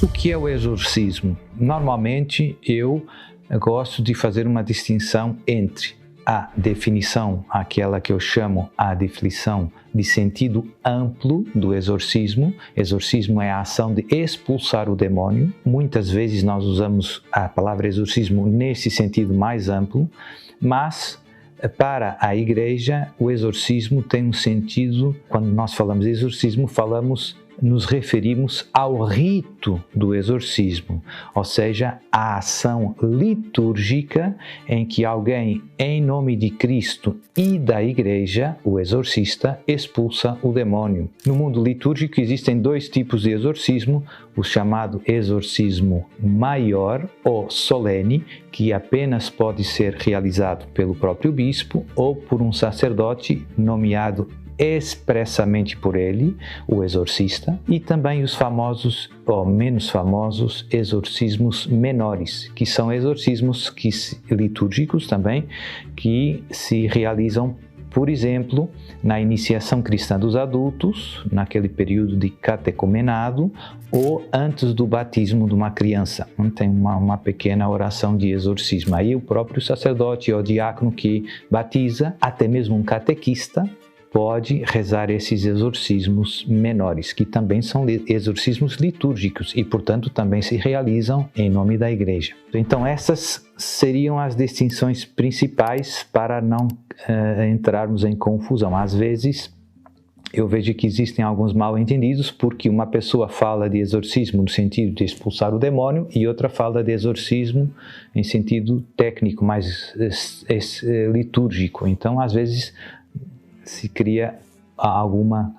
O que é o exorcismo? Normalmente eu gosto de fazer uma distinção entre a definição, aquela que eu chamo a definição de sentido amplo do exorcismo. Exorcismo é a ação de expulsar o demônio. Muitas vezes nós usamos a palavra exorcismo nesse sentido mais amplo, mas para a Igreja o exorcismo tem um sentido, quando nós falamos de exorcismo, nos referimos ao rito do exorcismo, ou seja, a ação litúrgica em que alguém, em nome de Cristo e da Igreja, o exorcista, expulsa o demônio. No mundo litúrgico existem dois tipos de exorcismo, o chamado exorcismo maior ou solene, que apenas pode ser realizado pelo próprio bispo ou por um sacerdote nomeado expressamente por ele, o exorcista, e também os famosos ou menos famosos exorcismos menores, que são exorcismos litúrgicos também, que se realizam, por exemplo, na iniciação cristã dos adultos, naquele período de catecumenado, ou antes do batismo de uma criança. Tem uma pequena oração de exorcismo. Aí o próprio sacerdote ou diácono que batiza, até mesmo um catequista, pode rezar esses exorcismos menores, que também são exorcismos litúrgicos e, portanto, também se realizam em nome da Igreja. Então, essas seriam as distinções principais para não entrarmos em confusão. Às vezes, eu vejo que existem alguns mal-entendidos, porque uma pessoa fala de exorcismo no sentido de expulsar o demônio e outra fala de exorcismo em sentido técnico, mais litúrgico. Então, às vezes, se cria alguma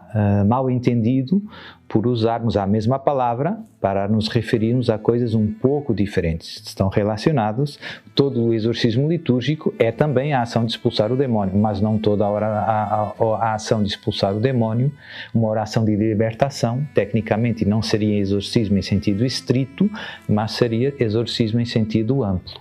mal-entendido por usarmos a mesma palavra para nos referirmos a coisas um pouco diferentes. Estão relacionados. Todo o exorcismo litúrgico é também a ação de expulsar o demônio, mas não toda hora a ação de expulsar o demônio. Uma oração de libertação, tecnicamente, não seria exorcismo em sentido estrito, mas seria exorcismo em sentido amplo.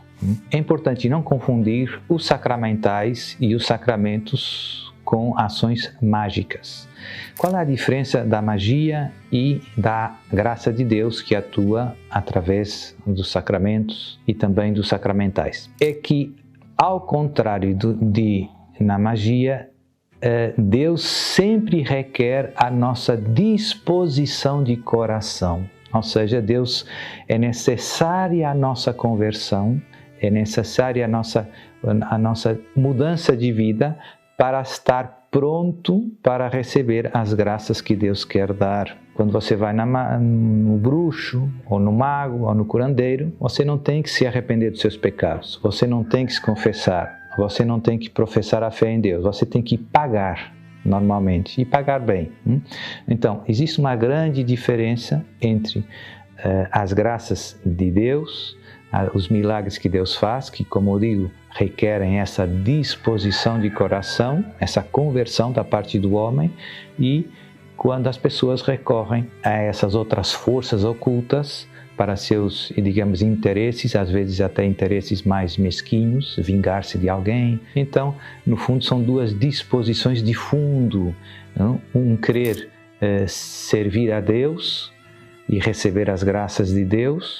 É importante não confundir os sacramentais e os sacramentos com ações mágicas. Qual é a diferença da magia e da graça de Deus que atua através dos sacramentos e também dos sacramentais? É que, ao contrário na magia, Deus sempre requer a nossa disposição de coração. Ou seja, é necessária a nossa conversão, é necessária a nossa mudança de vida para estar pronto para receber as graças que Deus quer dar. Quando você vai no bruxo, ou no mago, ou no curandeiro, você não tem que se arrepender dos seus pecados, você não tem que se confessar, você não tem que professar a fé em Deus, você tem que pagar normalmente, e pagar bem. Então, existe uma grande diferença entre as graças de Deus, os milagres que Deus faz, que, como eu digo, requerem essa disposição de coração, essa conversão da parte do homem, e quando as pessoas recorrem a essas outras forças ocultas para seus, digamos, interesses, às vezes até interesses mais mesquinhos, vingar-se de alguém. Então, no fundo, são duas disposições de fundo, não? Um querer servir a Deus e receber as graças de Deus,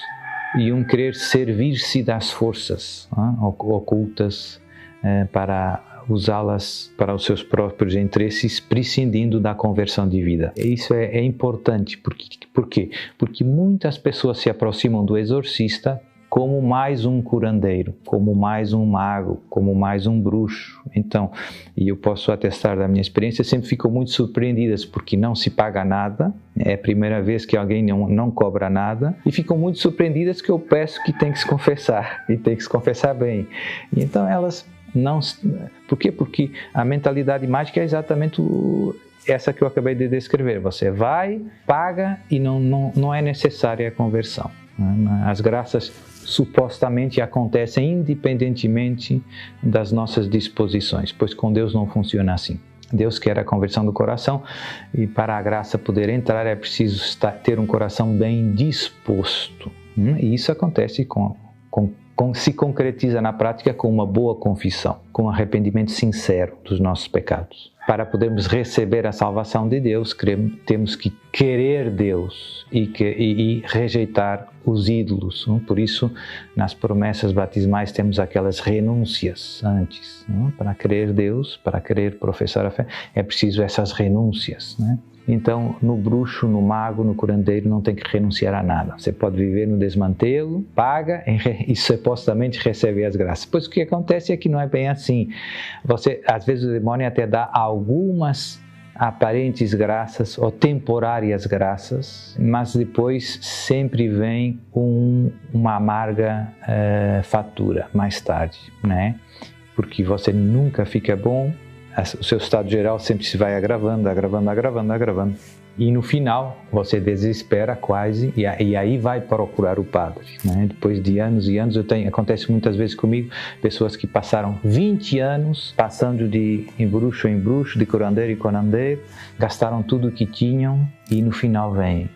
e um querer servir-se das forças ocultas para usá-las para os seus próprios interesses, prescindindo da conversão de vida. Isso é importante. Por quê? Porque muitas pessoas se aproximam do exorcista como mais um curandeiro, como mais um mago, como mais um bruxo. Então, e eu posso atestar da minha experiência, sempre ficam muito surpreendidas porque não se paga nada, é a primeira vez que alguém não cobra nada, e ficam muito surpreendidas que eu peço que tem que se confessar, e tem que se confessar bem. E então elas não... Por quê? Porque a mentalidade mágica é exatamente essa que eu acabei de descrever. Você vai, paga e não é necessária a conversão. As graças supostamente acontecem independentemente das nossas disposições, pois com Deus não funciona assim. Deus quer a conversão do coração, e para a graça poder entrar é preciso ter um coração bem disposto. E isso acontece com se concretiza na prática com uma boa confissão, com um arrependimento sincero dos nossos pecados. Para podermos receber a salvação de Deus, temos que querer Deus e rejeitar os ídolos. Por isso, nas promessas batismais temos aquelas renúncias antes. Para querer Deus, para querer professar a fé, é preciso essas renúncias. Então, no bruxo, no mago, no curandeiro, não tem que renunciar a nada. Você pode viver no desmantelo, paga e supostamente recebe as graças. Pois o que acontece é que não é bem assim. Às vezes o demônio até dá algumas aparentes graças ou temporárias graças, mas depois sempre vem uma amarga fatura mais tarde, né? Porque você nunca fica bom. O seu estado geral sempre se vai agravando. E no final, você desespera quase e aí vai procurar o padre. Depois de anos e anos, acontece muitas vezes comigo, pessoas que passaram 20 anos passando de em bruxo, de curandeiro em curandeiro, gastaram tudo o que tinham e no final vem.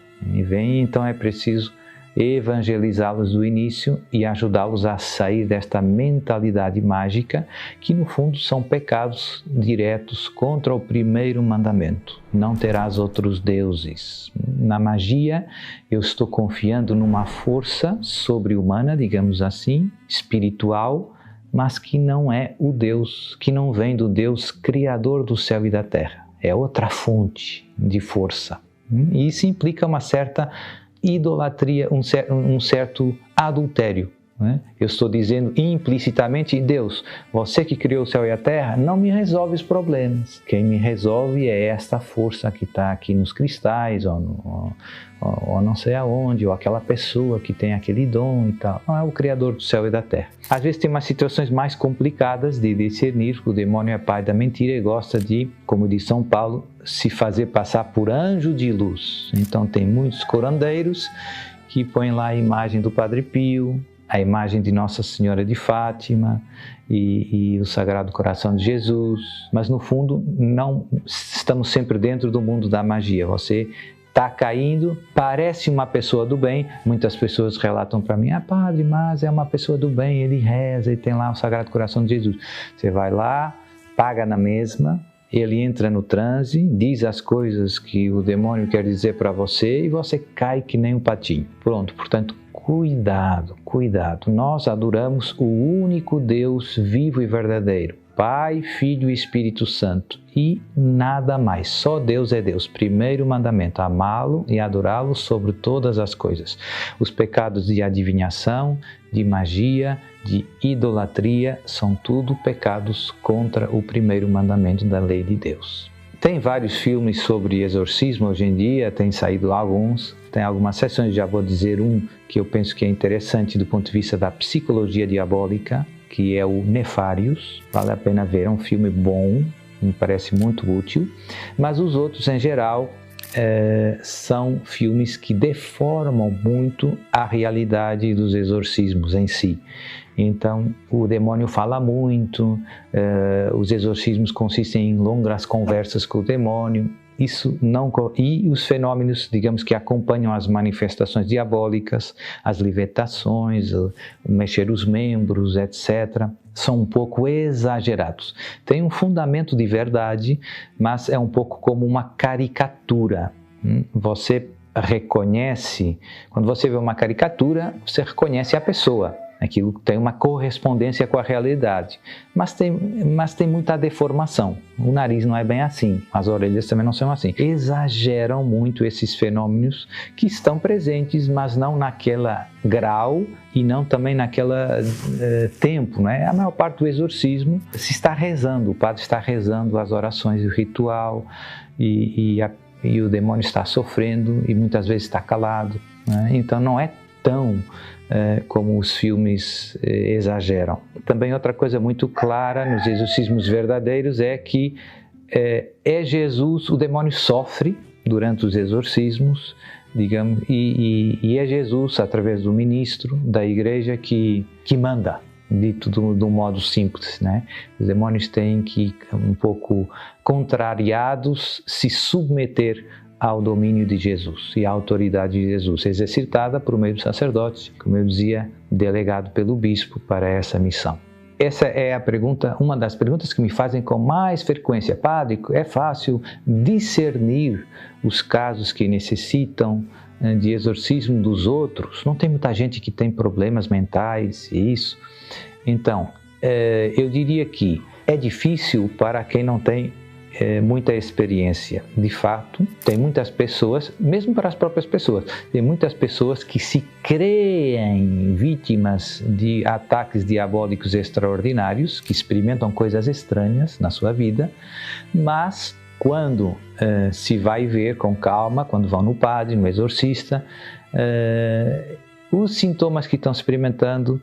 Então é preciso evangelizá-los do início e ajudá-los a sair desta mentalidade mágica que no fundo são pecados diretos contra o primeiro mandamento: não terás outros deuses. Na magia eu estou confiando numa força sobre-humana, digamos assim, espiritual, mas que não é o Deus, que não vem do Deus criador do céu e da terra. É outra fonte de força. E isso implica uma certa idolatria, um certo adultério. Eu estou dizendo implicitamente: Deus, você que criou o céu e a terra, não me resolve os problemas. Quem me resolve é esta força que está aqui nos cristais, ou não sei aonde, ou aquela pessoa que tem aquele dom e tal. Não é o Criador do céu e da terra. Às vezes tem umas situações mais complicadas de discernir, porque o demônio é pai da mentira e gosta de, como diz São Paulo, se fazer passar por anjo de luz. Então tem muitos curandeiros que põem lá a imagem do Padre Pio, a imagem de Nossa Senhora de Fátima e o Sagrado Coração de Jesus, mas no fundo não estamos sempre dentro do mundo da magia. Você está caindo, parece uma pessoa do bem. Muitas pessoas relatam para mim: padre, mas é uma pessoa do bem, ele reza e tem lá o Sagrado Coração de Jesus. Você vai lá, paga na mesma, ele entra no transe, diz as coisas que o demônio quer dizer para você e você cai que nem um patinho. Pronto, portanto, cuidado. Nós adoramos o único Deus vivo e verdadeiro, Pai, Filho e Espírito Santo, e nada mais. Só Deus é Deus. Primeiro mandamento: amá-lo e adorá-lo sobre todas as coisas. Os pecados de adivinhação, de magia, de idolatria, são tudo pecados contra o primeiro mandamento da lei de Deus. Tem vários filmes sobre exorcismo hoje em dia, tem saído alguns, tem algumas sessões, já vou dizer um que eu penso que é interessante do ponto de vista da psicologia diabólica, que é o Nefarius. Vale a pena ver, é um filme bom, me parece muito útil, mas os outros em geral são filmes que deformam muito a realidade dos exorcismos em si. Então, o demônio fala muito, os exorcismos consistem em longas conversas com o demônio. E os fenômenos, digamos, que acompanham as manifestações diabólicas, as libertações, o mexer os membros, etc., são um pouco exagerados. Tem um fundamento de verdade, mas é um pouco como uma caricatura. Você reconhece, quando você vê uma caricatura, você reconhece a pessoa. Aquilo tem uma correspondência com a realidade, mas tem muita deformação. O nariz não é bem assim, as orelhas também não são assim. Exageram muito esses fenômenos que estão presentes, mas não naquela grau e não também naquela tempo, né? A maior parte do exorcismo se está rezando, o padre está rezando as orações do ritual e o demônio está sofrendo e muitas vezes está calado, né? Então não é tão como os filmes exageram. Também outra coisa muito clara nos exorcismos verdadeiros é que é Jesus, o demônio sofre durante os exorcismos, digamos, e é Jesus, através do ministro da igreja, que manda, dito de um modo simples, né? Os demônios têm que, um pouco contrariados, se submeter ao domínio de Jesus e à autoridade de Jesus, exercitada por meio do sacerdote, como eu dizia, delegado pelo bispo para essa missão. Essa é a pergunta, uma das perguntas que me fazem com mais frequência. Padre, é fácil discernir os casos que necessitam de exorcismo dos outros? Não tem muita gente que tem problemas mentais e isso? Então, eu diria que é difícil para quem não tem muita experiência. De fato, tem muitas pessoas, mesmo para as próprias pessoas, tem muitas pessoas que se creem vítimas de ataques diabólicos extraordinários, que experimentam coisas estranhas na sua vida, mas quando se vai ver com calma, quando vão no padre, no exorcista, os sintomas que estão experimentando,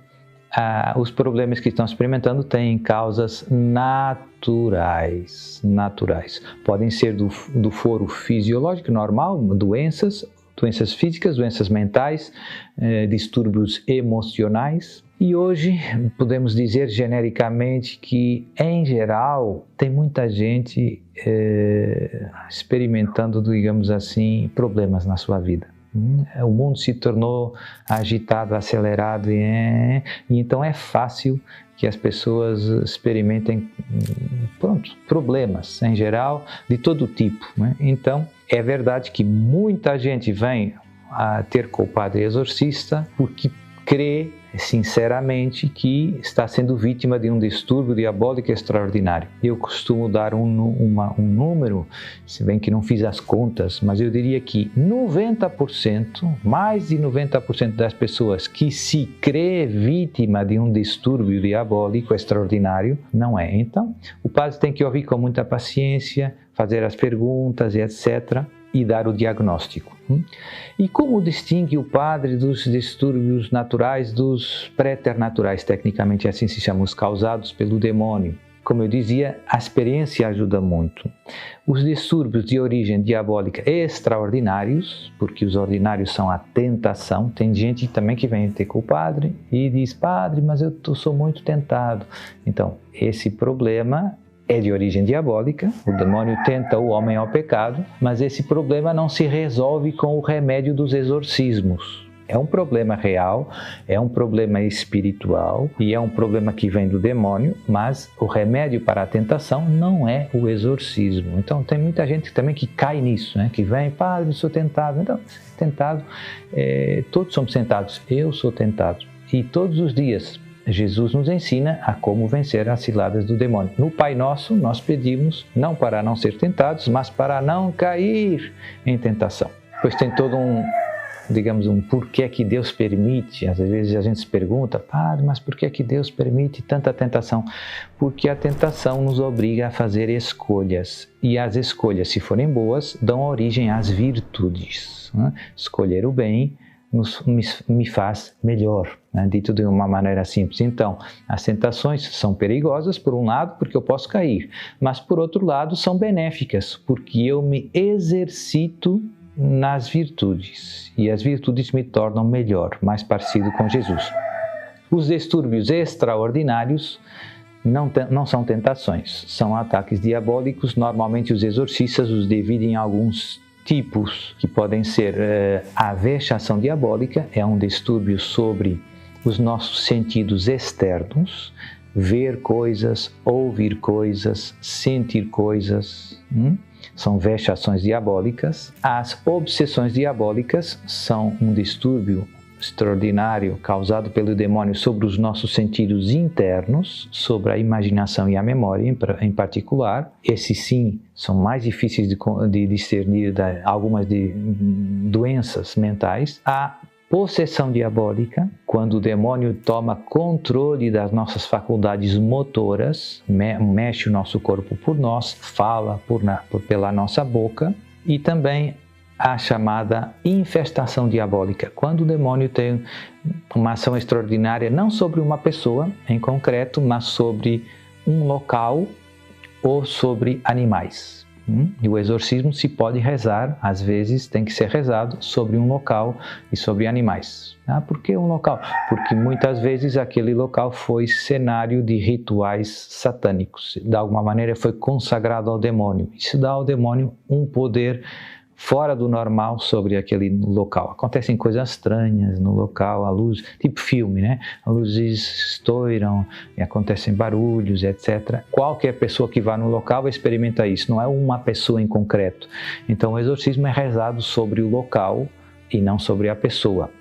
os problemas que estão experimentando têm causas naturais. Podem ser do foro fisiológico normal, doenças físicas, doenças mentais, distúrbios emocionais. E hoje podemos dizer genericamente que, em geral, tem muita gente experimentando, digamos assim, problemas na sua vida. O mundo se tornou agitado, acelerado e então é fácil que as pessoas experimentem problemas em geral de todo tipo, né? Então é verdade que muita gente vem a ter com o padre exorcista porque crê sinceramente que está sendo vítima de um distúrbio diabólico extraordinário. Eu costumo dar um número, se bem que não fiz as contas, mas eu diria que 90%, mais de 90% das pessoas que se crê vítima de um distúrbio diabólico extraordinário, não é. Então, o padre tem que ouvir com muita paciência, fazer as perguntas e etc., e dar o diagnóstico. E como distingue o padre dos distúrbios naturais dos preternaturais? Tecnicamente assim se chamam, os causados pelo demônio. Como eu dizia, a experiência ajuda muito. Os distúrbios de origem diabólica extraordinários, porque os ordinários são a tentação. Tem gente também que vem ter com o padre e diz: padre, mas eu sou muito tentado. Então, esse problema é de origem diabólica, o demônio tenta o homem ao pecado, mas esse problema não se resolve com o remédio dos exorcismos. É um problema real, é um problema espiritual e é um problema que vem do demônio, mas o remédio para a tentação não é o exorcismo. Então tem muita gente também que cai nisso, né? Que vem: padre, eu sou tentado. Então, tentado, todos somos tentados, eu sou tentado. E todos os dias Jesus nos ensina a como vencer as ciladas do demônio. No Pai Nosso, nós pedimos não para não ser tentados, mas para não cair em tentação. Pois tem todo um porquê que Deus permite. Às vezes a gente se pergunta: padre, mas por que Deus permite tanta tentação? Porque a tentação nos obriga a fazer escolhas. E as escolhas, se forem boas, dão origem às virtudes. Escolher o bem me faz melhor, né? Dito de uma maneira simples. Então, as tentações são perigosas, por um lado, porque eu posso cair, mas por outro lado são benéficas, porque eu me exercito nas virtudes, e as virtudes me tornam melhor, mais parecido com Jesus. Os distúrbios extraordinários não são tentações, são ataques diabólicos. Normalmente os exorcistas os dividem em alguns tipos, que podem ser a vexação diabólica, é um distúrbio sobre os nossos sentidos externos, ver coisas, ouvir coisas, sentir coisas, são vexações diabólicas. As obsessões diabólicas são um distúrbio extraordinário causado pelo demônio sobre os nossos sentidos internos, sobre a imaginação e a memória em particular. Esses sim são mais difíceis de discernir algumas de doenças mentais. A possessão diabólica, quando o demônio toma controle das nossas faculdades motoras, mexe o nosso corpo por nós, fala pela nossa boca. E também a chamada infestação diabólica, quando o demônio tem uma ação extraordinária não sobre uma pessoa em concreto, mas sobre um local ou sobre animais. E o exorcismo se pode rezar, às vezes tem que ser rezado sobre um local e sobre animais. Por que um local? Porque muitas vezes aquele local foi cenário de rituais satânicos. De alguma maneira foi consagrado ao demônio. Isso dá ao demônio um poder fora do normal sobre aquele local. Acontecem coisas estranhas no local, a luz, tipo filme, né? As luzes estouram, e acontecem barulhos, etc. Qualquer pessoa que vá no local experimenta isso, não é uma pessoa em concreto. Então o exorcismo é rezado sobre o local e não sobre a pessoa.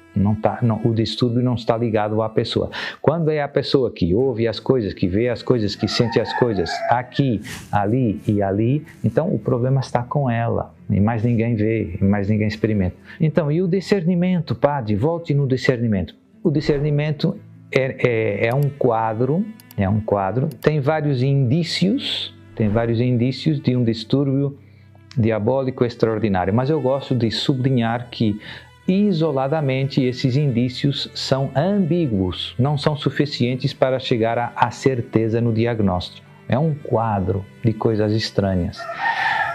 O distúrbio não está ligado à pessoa. Quando é a pessoa que ouve as coisas, que vê as coisas, que sente as coisas aqui, ali e ali, então o problema está com ela. E mais ninguém vê, e mais ninguém experimenta. Então, e o discernimento, padre? Volte no discernimento. O discernimento é um quadro, tem vários indícios de um distúrbio diabólico extraordinário. Mas eu gosto de sublinhar que isoladamente esses indícios são ambíguos, não são suficientes para chegar à certeza no diagnóstico. É um quadro de coisas estranhas.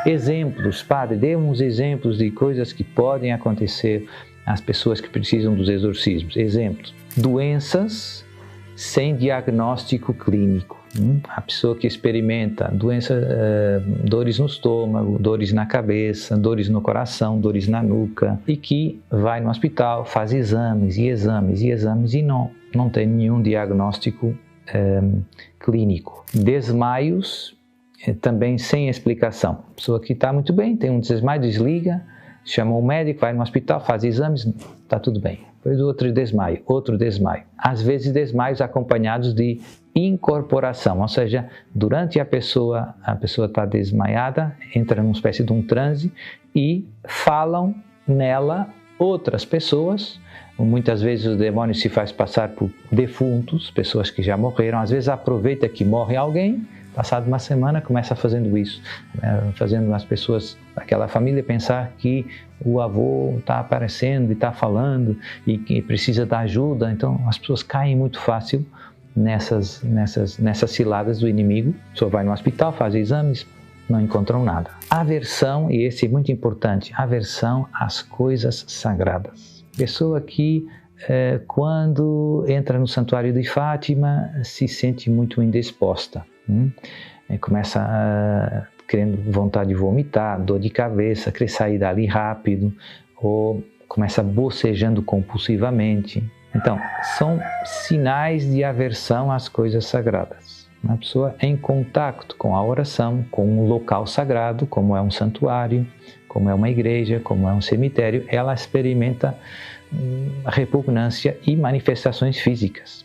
Exemplos, padre, dê uns exemplos de coisas que podem acontecer às pessoas que precisam dos exorcismos. Exemplos, doenças sem diagnóstico clínico. A pessoa que experimenta dores no estômago, dores na cabeça, dores no coração, dores na nuca, e que vai no hospital, faz exames e não tem nenhum diagnóstico clínico. Desmaios também sem explicação. A pessoa que está muito bem, tem um desmaio, desliga, chama o médico, vai no hospital, faz exames, está tudo bem. Depois outro desmaio. Às vezes desmaios acompanhados de incorporação, ou seja, durante a pessoa está desmaiada, entra numa espécie de um transe e falam nela outras pessoas. Muitas vezes o demônio se faz passar por defuntos, pessoas que já morreram. Às vezes aproveita que morre alguém, passado uma semana começa fazendo isso, fazendo as pessoas daquela família pensar que o avô está aparecendo e está falando e que precisa da ajuda. Então as pessoas caem muito fácil nessas ciladas do inimigo. A pessoa vai no hospital, faz exames, não encontram nada. Aversão, e esse é muito importante, aversão às coisas sagradas. Pessoa que quando entra no Santuário de Fátima se sente muito indisposta. Começa querendo vontade de vomitar, dor de cabeça, querer sair dali rápido, ou começa bocejando compulsivamente. Então, são sinais de aversão às coisas sagradas. Uma pessoa em contato com a oração, com um local sagrado, como é um santuário, como é uma igreja, como é um cemitério, ela experimenta repugnância e manifestações físicas.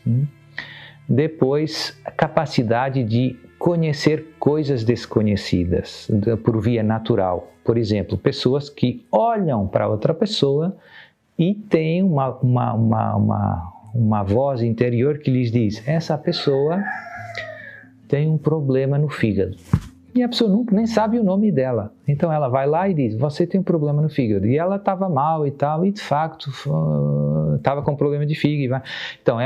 Depois, a capacidade de conhecer coisas desconhecidas por via natural. Por exemplo, pessoas que olham para outra pessoa e têm uma voz interior que lhes diz: essa pessoa tem um problema no fígado. E a pessoa nem sabe o nome dela. Então ela vai lá e diz: você tem um problema no fígado. E ela estava mal e tal, e de facto estava com problema de fígado. Então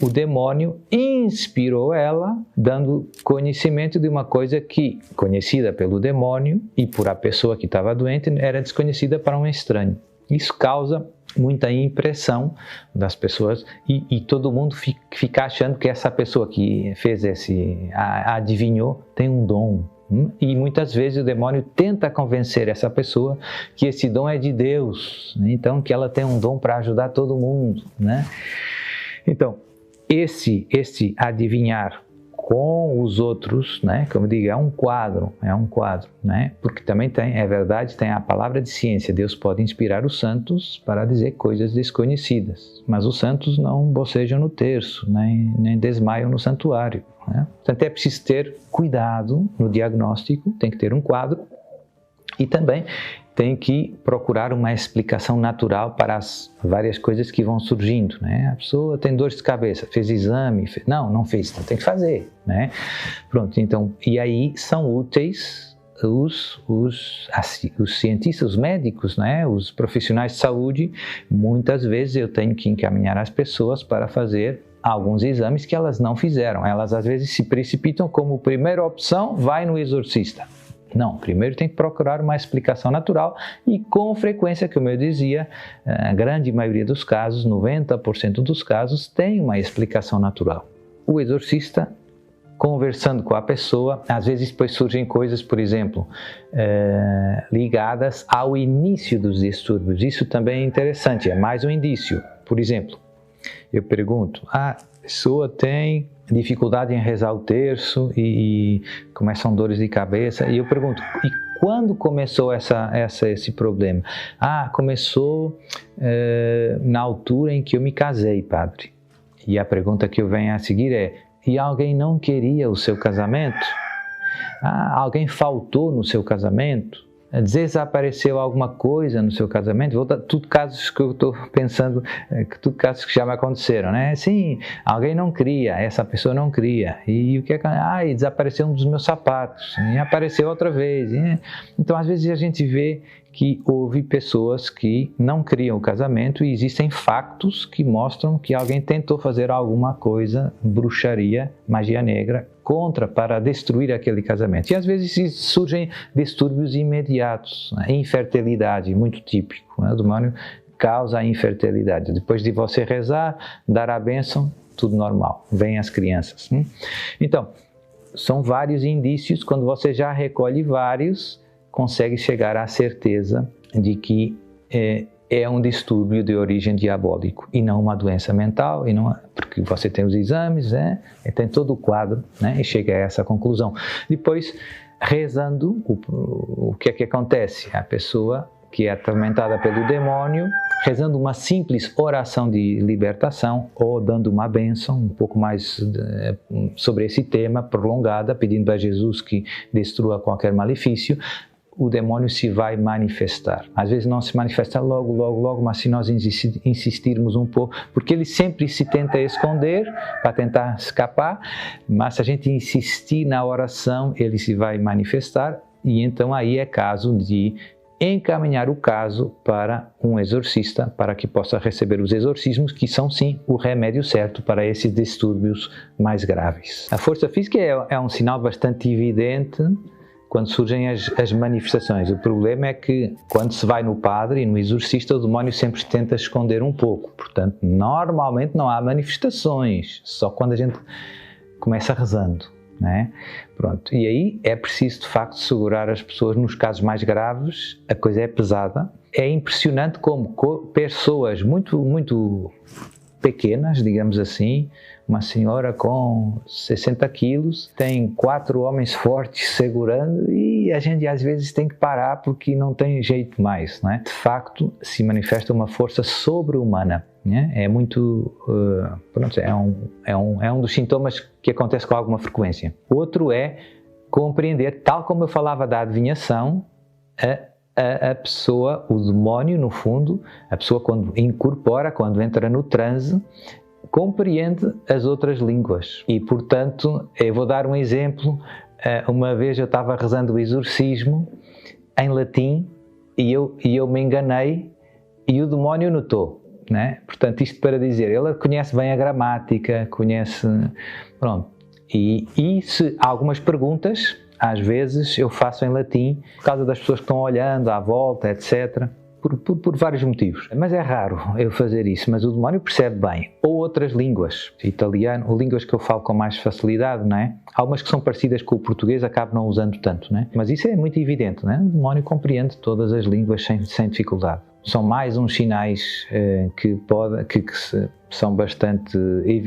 o demônio inspirou ela, dando conhecimento de uma coisa que, conhecida pelo demônio e por a pessoa que estava doente, era desconhecida para um estranho. Isso causa muita impressão das pessoas e todo mundo fica achando que essa pessoa que fez adivinhou, tem um dom. E muitas vezes o demônio tenta convencer essa pessoa que esse dom é de Deus, então que ela tem um dom para ajudar todo mundo, né? Então, esse adivinhar com os outros, né? Como eu digo, é um quadro, né? Porque também é verdade, tem a palavra de ciência. Deus pode inspirar os santos para dizer coisas desconhecidas, mas os santos não bocejam no terço, nem desmaiam no santuário, né? Portanto, é preciso ter cuidado no diagnóstico, tem que ter um quadro e também tem que procurar uma explicação natural para as várias coisas que vão surgindo, né? A pessoa tem dor de cabeça, fez exame, não fez, então tem que fazer, né? Pronto, então, e aí são úteis os cientistas, os médicos, né? Os profissionais de saúde. Muitas vezes eu tenho que encaminhar as pessoas para fazer alguns exames que elas não fizeram. Elas às vezes se precipitam como primeira opção, vai no exorcista. Não, primeiro tem que procurar uma explicação natural e com frequência, como eu dizia, a grande maioria dos casos, 90% dos casos, tem uma explicação natural. O exorcista conversando com a pessoa, às vezes depois surgem coisas, por exemplo, ligadas ao início dos distúrbios. Isso também é interessante, é mais um indício. Por exemplo, eu pergunto, a pessoa tem dificuldade em rezar o terço e começam dores de cabeça, e eu pergunto, e quando começou esse problema? Começou na altura em que eu me casei, padre. E a pergunta que eu venho a seguir é, e alguém não queria o seu casamento? Alguém faltou no seu casamento? Desapareceu alguma coisa no seu casamento? Vou dar tudo casos que eu estou pensando, tudo casos que já me aconteceram, né? Sim, alguém não queria, essa pessoa não queria. E o que é que... e desapareceu um dos meus sapatos, e apareceu outra vez. Então, às vezes a gente vê que houve pessoas que não queriam o casamento e existem factos que mostram que alguém tentou fazer alguma coisa, bruxaria, magia negra, para destruir aquele casamento. E às vezes surgem distúrbios imediatos, né? Infertilidade, muito típico, né? O demônio causa a infertilidade. Depois de você rezar, dar a bênção, tudo normal, vêm as crianças. Então, são vários indícios, quando você já recolhe vários, consegue chegar à certeza de que é um distúrbio de origem diabólico e não uma doença mental, porque você tem os exames, tem todo o quadro, né, e chega a essa conclusão. Depois, rezando, o que é que acontece? A pessoa que é atormentada pelo demônio, rezando uma simples oração de libertação ou dando uma bênção um pouco mais sobre esse tema, prolongada, pedindo a Jesus que destrua qualquer malefício, o demônio se vai manifestar. Às vezes não se manifesta logo, mas se nós insistirmos um pouco, porque ele sempre se tenta esconder para tentar escapar, mas se a gente insistir na oração, ele se vai manifestar, e então aí é caso de encaminhar o caso para um exorcista, para que possa receber os exorcismos, que são sim o remédio certo para esses distúrbios mais graves. A força física é um sinal bastante evidente quando surgem as manifestações. O problema é que quando se vai no padre e no exorcista, o demónio sempre tenta esconder um pouco. Portanto, normalmente não há manifestações, só quando a gente começa rezando, né? Pronto. E aí é preciso de facto segurar as pessoas. Nos casos mais graves, a coisa é pesada. É impressionante como pessoas muito pequenas, digamos assim, uma senhora com 60 quilos, tem 4 homens fortes segurando, e a gente às vezes tem que parar porque não tem jeito mais, né? De facto, se manifesta uma força sobre-humana, né? É muito, é um dos sintomas que acontece com alguma frequência. Outro é compreender, tal como eu falava da adivinhação, a pessoa, o demónio, no fundo, a pessoa quando incorpora, quando entra no transe, compreende as outras línguas. E, portanto, eu vou dar um exemplo. Uma vez eu estava rezando o exorcismo em latim e eu me enganei e o demónio notou, né? Portanto, isto para dizer, ele conhece bem a gramática, pronto. E se algumas perguntas, às vezes, eu faço em latim, por causa das pessoas que estão olhando à volta, etc., por vários motivos. Mas é raro eu fazer isso, mas o demónio percebe bem. Ou outras línguas, italiano, ou línguas que eu falo com mais facilidade, não é? Algumas que são parecidas com o português, acabo não usando tanto, não é? Mas isso é muito evidente, não é? O demónio compreende todas as línguas sem dificuldade. São mais uns sinais que são bastante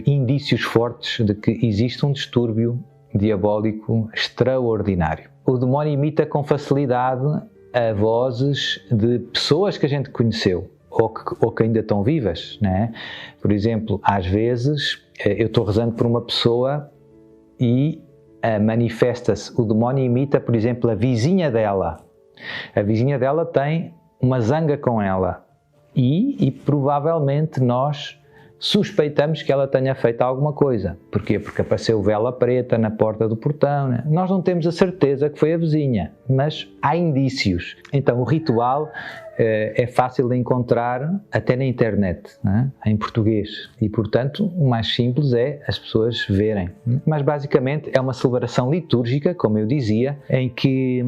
indícios fortes de que existe um distúrbio diabólico extraordinário. O demónio imita com facilidade a vozes de pessoas que a gente conheceu ou que ainda estão vivas, né? Por exemplo, às vezes eu estou rezando por uma pessoa e manifesta-se, o demónio imita, por exemplo, a vizinha dela. A vizinha dela tem uma zanga com ela e provavelmente nós suspeitamos que ela tenha feito alguma coisa. Porquê? Porque apareceu vela preta na porta do portão, né? Nós não temos a certeza que foi a vizinha, mas há indícios. Então o ritual é fácil de encontrar até na internet, né? Em português. E portanto o mais simples é as pessoas verem. Mas basicamente é uma celebração litúrgica, como eu dizia, em que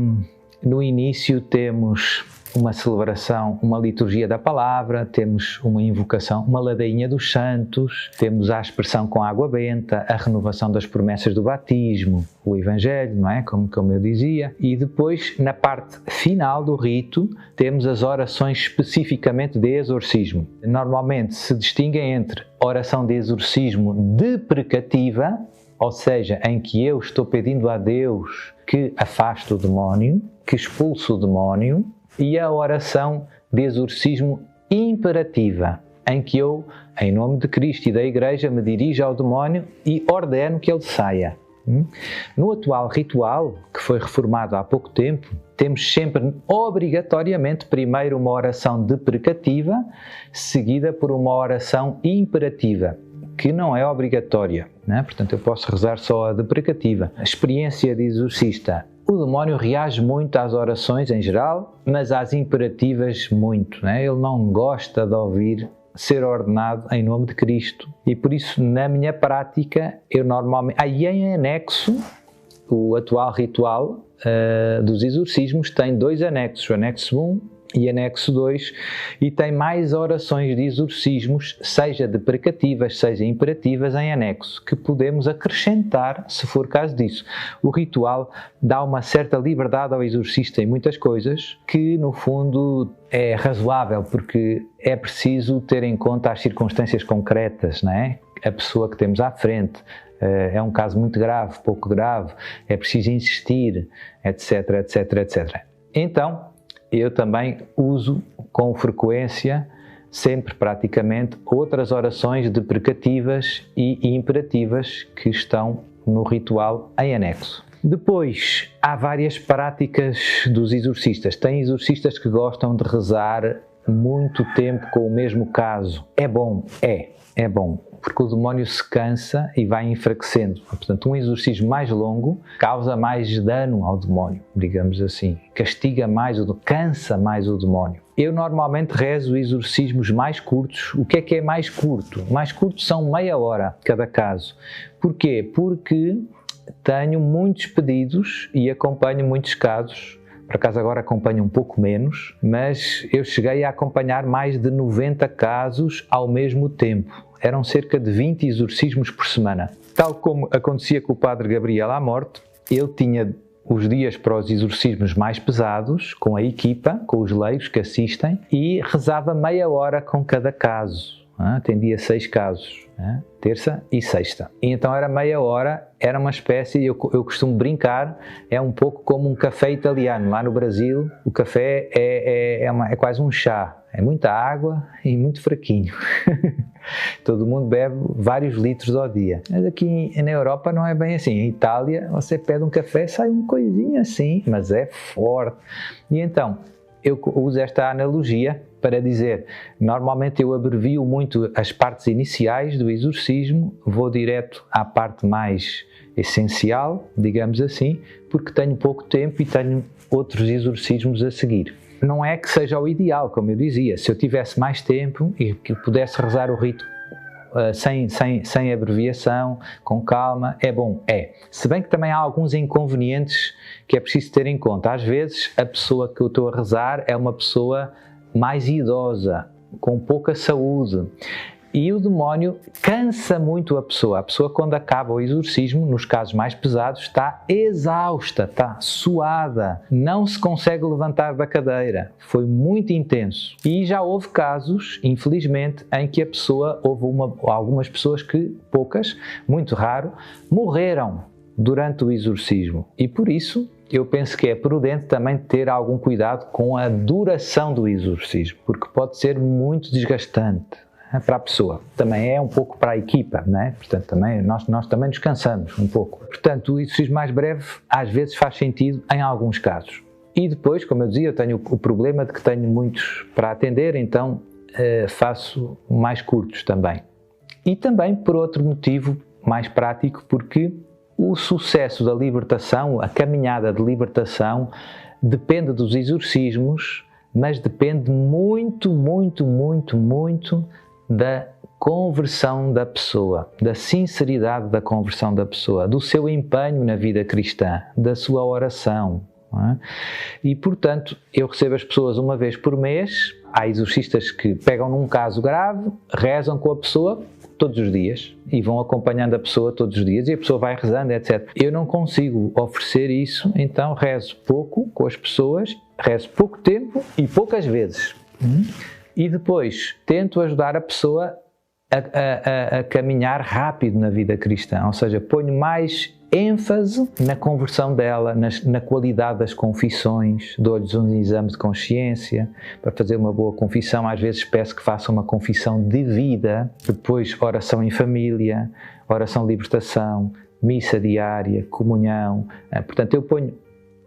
no início temos uma celebração, uma liturgia da palavra, temos uma invocação, uma ladainha dos santos, temos a aspersão com água benta, a renovação das promessas do batismo, o Evangelho, não é? Como eu dizia. E depois, na parte final do rito, temos as orações especificamente de exorcismo. Normalmente se distinguem entre oração de exorcismo deprecativa, ou seja, em que eu estou pedindo a Deus que afaste o demónio, que expulse o demónio, e a oração de exorcismo imperativa, em que eu, em nome de Cristo e da Igreja, me dirijo ao demónio e ordeno que ele saia. No atual ritual, que foi reformado há pouco tempo, temos sempre, obrigatoriamente, primeiro uma oração deprecativa, seguida por uma oração imperativa, que não é obrigatória, né? Portanto, eu posso rezar só a deprecativa. A experiência de exorcista: o demónio reage muito às orações em geral, mas às imperativas muito, né? Ele não gosta de ouvir ser ordenado em nome de Cristo. E por isso, na minha prática, eu normalmente... Aí em anexo, o atual ritual dos exorcismos tem 2 anexos, o anexo 1 e anexo 2, e tem mais orações de exorcismos, seja deprecativas, seja imperativas, em anexo, que podemos acrescentar, se for caso disso. O ritual dá uma certa liberdade ao exorcista em muitas coisas, que no fundo é razoável, porque é preciso ter em conta as circunstâncias concretas, não é? A pessoa que temos à frente, é um caso muito grave, pouco grave, é preciso insistir, etc, etc, etc. Então, eu também uso com frequência, sempre praticamente, outras orações deprecativas e imperativas que estão no ritual em anexo. Depois, há várias práticas dos exorcistas. Tem exorcistas que gostam de rezar muito tempo com o mesmo caso. É bom, é bom, porque o demónio se cansa e vai enfraquecendo. Portanto, um exorcismo mais longo causa mais dano ao demónio, digamos assim. Castiga mais, cansa mais o demónio. Eu normalmente rezo exorcismos mais curtos. O que é mais curto? Mais curto são meia hora cada caso. Porquê? Porque tenho muitos pedidos e acompanho muitos casos. Por acaso agora acompanho um pouco menos, mas eu cheguei a acompanhar mais de 90 casos ao mesmo tempo. Eram cerca de 20 exorcismos por semana. Tal como acontecia com o Padre Gabriel à morte, eu tinha os dias para os exorcismos mais pesados, com a equipa, com os leigos que assistem, e rezava meia hora com cada caso. Atendia 6 casos, terça e sexta. E então era meia hora, era uma espécie, eu costumo brincar, é um pouco como um café italiano. Lá no Brasil, o café é quase um chá. É muita água e muito fraquinho. Todo mundo bebe vários litros ao dia. Mas aqui na Europa não é bem assim. Em Itália, você pede um café, sai uma coisinha assim, mas é forte. E então, eu uso esta analogia para dizer, normalmente eu abrevio muito as partes iniciais do exorcismo, vou direto à parte mais essencial, digamos assim, porque tenho pouco tempo e tenho outros exorcismos a seguir. Não é que seja o ideal, como eu dizia. Se eu tivesse mais tempo e que pudesse rezar o rito sem abreviação, com calma, é bom, é. Se bem que também há alguns inconvenientes que é preciso ter em conta. Às vezes, a pessoa que eu estou a rezar é uma pessoa mais idosa, com pouca saúde. E o demónio cansa muito a pessoa. A pessoa, quando acaba o exorcismo, nos casos mais pesados, está exausta, está suada, não se consegue levantar da cadeira. Foi muito intenso. E já houve casos, infelizmente, em que houve algumas pessoas que, poucas, muito raro, morreram durante o exorcismo. E por isso, eu penso que é prudente também ter algum cuidado com a duração do exorcismo, porque pode ser muito desgastante para a pessoa, também é um pouco para a equipa, não é? Portanto, também, nós também nos cansamos um pouco. Portanto, o exercício mais breve às vezes faz sentido em alguns casos. E depois, como eu dizia, eu tenho o problema de que tenho muitos para atender, então faço mais curtos também. E também por outro motivo mais prático, porque o sucesso da libertação, a caminhada de libertação, depende dos exorcismos, mas depende muito, muito, muito, muito da conversão da pessoa, da sinceridade da conversão da pessoa, do seu empenho na vida cristã, da sua oração, não é? E, portanto, eu recebo as pessoas uma vez por mês. Há exorcistas que pegam num caso grave, rezam com a pessoa todos os dias e vão acompanhando a pessoa todos os dias e a pessoa vai rezando, etc. Eu não consigo oferecer isso, então rezo pouco com as pessoas, rezo pouco tempo e poucas vezes. E depois tento ajudar a pessoa a caminhar rápido na vida cristã, ou seja, ponho mais ênfase na conversão dela, na qualidade das confissões, dou-lhes um exame de consciência para fazer uma boa confissão. Às vezes peço que façam uma confissão de vida, depois oração em família, oração de libertação, missa diária, comunhão. Portanto, eu ponho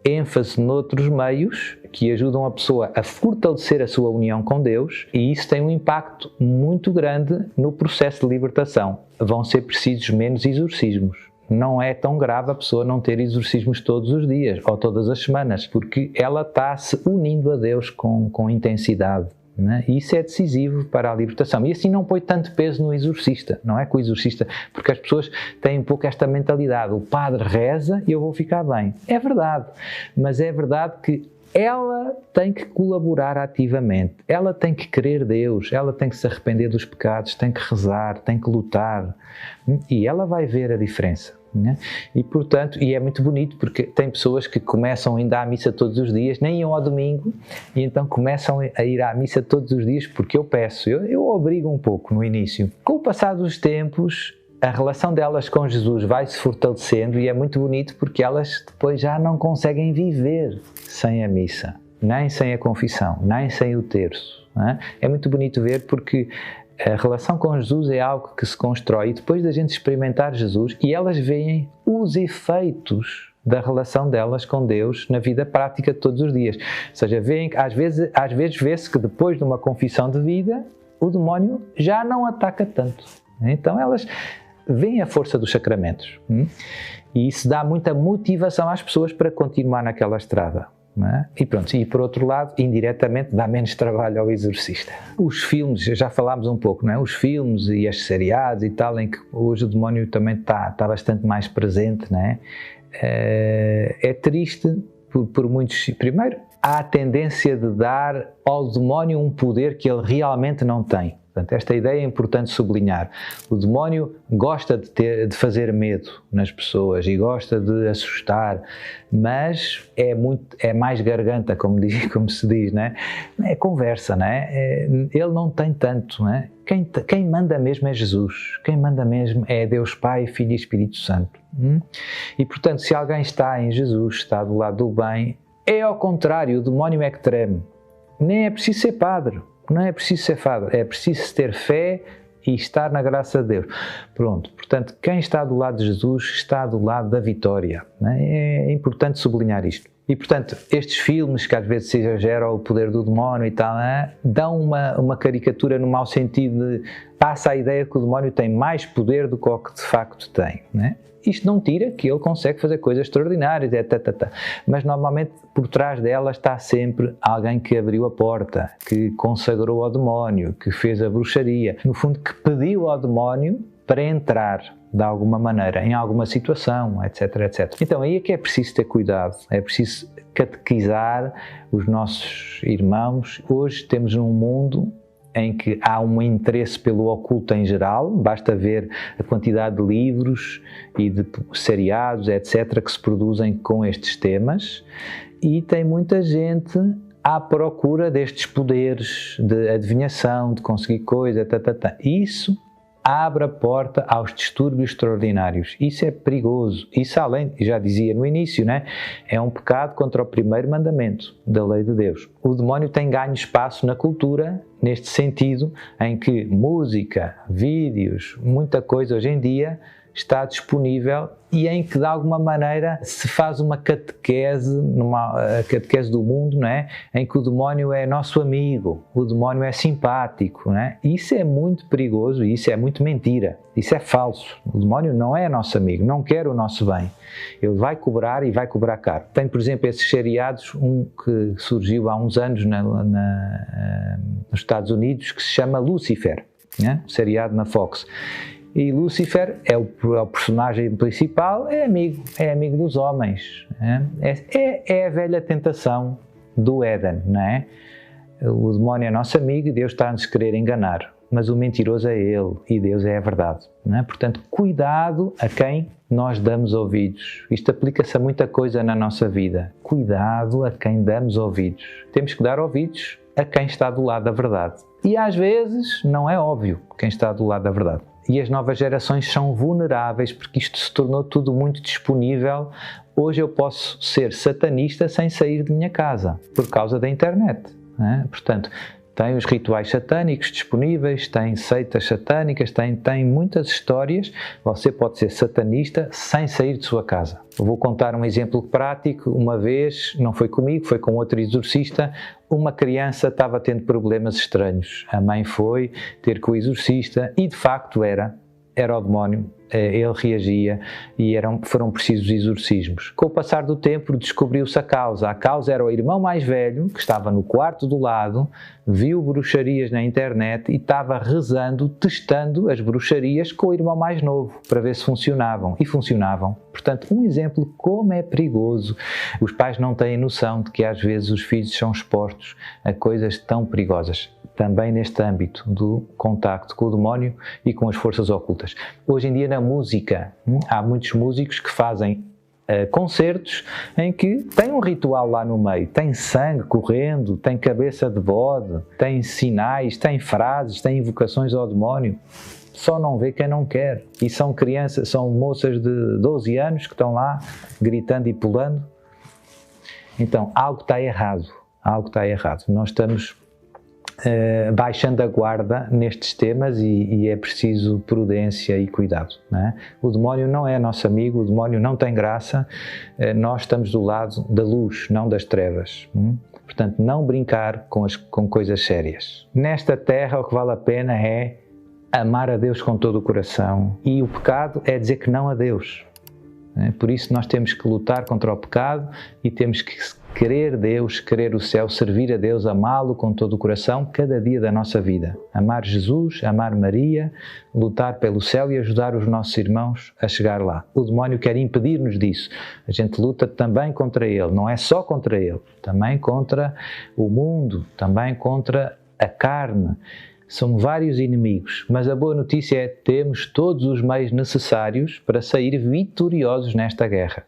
ênfase noutros meios que ajudam a pessoa a fortalecer a sua união com Deus, e isso tem um impacto muito grande no processo de libertação. Vão ser precisos menos exorcismos. Não é tão grave a pessoa não ter exorcismos todos os dias ou todas as semanas, porque ela está se unindo a Deus com intensidade. Né? E isso é decisivo para a libertação. E assim não põe tanto peso no exorcista, não é que o exorcista, porque as pessoas têm um pouco esta mentalidade: o padre reza e eu vou ficar bem. É verdade, mas é verdade que ela tem que colaborar ativamente, ela tem que querer Deus, ela tem que se arrepender dos pecados, tem que rezar, tem que lutar, e ela vai ver a diferença. Né? E, portanto, é muito bonito porque tem pessoas que começam a ir à missa todos os dias, nem iam ao domingo, e então começam a ir à missa todos os dias porque eu peço, eu obrigo um pouco no início. Com o passar dos tempos, a relação delas com Jesus vai se fortalecendo e é muito bonito porque elas depois já não conseguem viver sem a missa, nem sem a confissão, nem sem o terço. Não é? É muito bonito ver porque a relação com Jesus é algo que se constrói e depois da gente experimentar Jesus, e elas veem os efeitos da relação delas com Deus na vida prática de todos os dias. Ou seja, veem que às vezes vê-se que depois de uma confissão de vida, o demónio já não ataca tanto. Então elas veem a força dos sacramentos. E isso dá muita motivação às pessoas para continuar naquela estrada. Não é? E pronto, e por outro lado, indiretamente, dá menos trabalho ao exorcista. Os filmes, já falámos um pouco, não é? Os filmes e as seriados e tal, em que hoje o demónio também está bastante mais presente, não é? É triste por muitos. Primeiro, há a tendência de dar ao demónio um poder que ele realmente não tem. Portanto, esta ideia é importante sublinhar. O demónio gosta de fazer medo nas pessoas e gosta de assustar, mas é mais garganta, como se diz, não é? É conversa, não é? Ele não tem tanto, não é? Quem manda mesmo é Jesus. Quem manda mesmo é Deus Pai, Filho e Espírito Santo. E, portanto, se alguém está em Jesus, está do lado do bem, é ao contrário, o demónio é que treme. Nem é preciso ser padre. Não é preciso ser padre, é preciso ter fé e estar na graça de Deus. Pronto, portanto, quem está do lado de Jesus está do lado da vitória. Não é? É importante sublinhar isto. E, portanto, estes filmes que às vezes se exageram o poder do demónio e tal, dão uma caricatura no mau sentido de passa a ideia que o demónio tem mais poder do que o que de facto tem. Não é? Isto não tira que ele consegue fazer coisas extraordinárias, mas normalmente por trás dela está sempre alguém que abriu a porta, que consagrou ao demónio, que fez a bruxaria, no fundo que pediu ao demónio para entrar de alguma maneira em alguma situação, etc. Então aí é que é preciso ter cuidado, é preciso catequizar os nossos irmãos. Hoje temos um mundo em que há um interesse pelo oculto em geral, basta ver a quantidade de livros e de seriados, etc., que se produzem com estes temas, e tem muita gente à procura destes poderes de adivinhação, de conseguir coisa, Isso abre a porta aos distúrbios extraordinários. Isso é perigoso. Isso, além, já dizia no início, né? É um pecado contra o primeiro mandamento da lei de Deus. O demónio tem ganho espaço na cultura, neste sentido, em que música, vídeos, muita coisa hoje em dia está disponível e em que de alguma maneira se faz uma catequese, a catequese do mundo, não é? Em que o demónio é nosso amigo, o demónio é simpático, não é? Isso é muito perigoso e isso é muito mentira, isso é falso. O demónio não é nosso amigo, não quer o nosso bem. Ele vai cobrar e vai cobrar caro. Tem, por exemplo, esses seriados, um que surgiu há uns anos nos Estados Unidos, que se chama Lucifer, né? Um seriado na Fox. E Lúcifer é o personagem principal, é amigo dos homens. É a velha tentação do Éden, não é? O demónio é nosso amigo e Deus está a nos querer enganar, mas o mentiroso é ele e Deus é a verdade, não é? Portanto, cuidado a quem nós damos ouvidos. Isto aplica-se a muita coisa na nossa vida. Cuidado a quem damos ouvidos. Temos que dar ouvidos a quem está do lado da verdade. E às vezes não é óbvio quem está do lado da verdade. E as novas gerações são vulneráveis porque isto se tornou tudo muito disponível. Hoje eu posso ser satanista sem sair de minha casa por causa da internet, não é? Portanto, tem os rituais satânicos disponíveis, tem seitas satânicas, tem muitas histórias. Você pode ser satanista sem sair de sua casa. Eu vou contar um exemplo prático. Uma vez, não foi comigo, foi com outro exorcista, uma criança estava tendo problemas estranhos. A mãe foi ter com o exorcista e de facto era o demónio. Ele reagia e foram precisos exorcismos. Com o passar do tempo descobriu-se a causa. A causa era o irmão mais velho, que estava no quarto do lado, viu bruxarias na internet e estava rezando, testando as bruxarias com o irmão mais novo, para ver se funcionavam. E funcionavam. Portanto, um exemplo como é perigoso. Os pais não têm noção de que às vezes os filhos são expostos a coisas tão perigosas. Também neste âmbito do contacto com o demónio e com as forças ocultas. Hoje em dia na música, há muitos músicos que fazem concertos em que tem um ritual lá no meio, tem sangue correndo, tem cabeça de bode, tem sinais, tem frases, tem invocações ao demónio. Só não vê quem não quer. E são crianças, são moças de 12 anos que estão lá gritando e pulando. Então, algo está errado. Algo está errado. Nós estamos baixando a guarda nestes temas e é preciso prudência e cuidado, não é? O demónio não é nosso amigo, o demónio não tem graça, nós estamos do lado da luz, não das trevas. Portanto, não brincar com coisas sérias. Nesta terra o que vale a pena é amar a Deus com todo o coração e o pecado é dizer que não a Deus. Por isso nós temos que lutar contra o pecado e temos que querer Deus, querer o céu, servir a Deus, amá-lo com todo o coração cada dia da nossa vida. Amar Jesus, amar Maria, lutar pelo céu e ajudar os nossos irmãos a chegar lá. O demónio quer impedir-nos disso. A gente luta também contra ele, não é só contra ele, também contra o mundo, também contra a carne. São vários inimigos, mas a boa notícia é que temos todos os meios necessários para sair vitoriosos nesta guerra.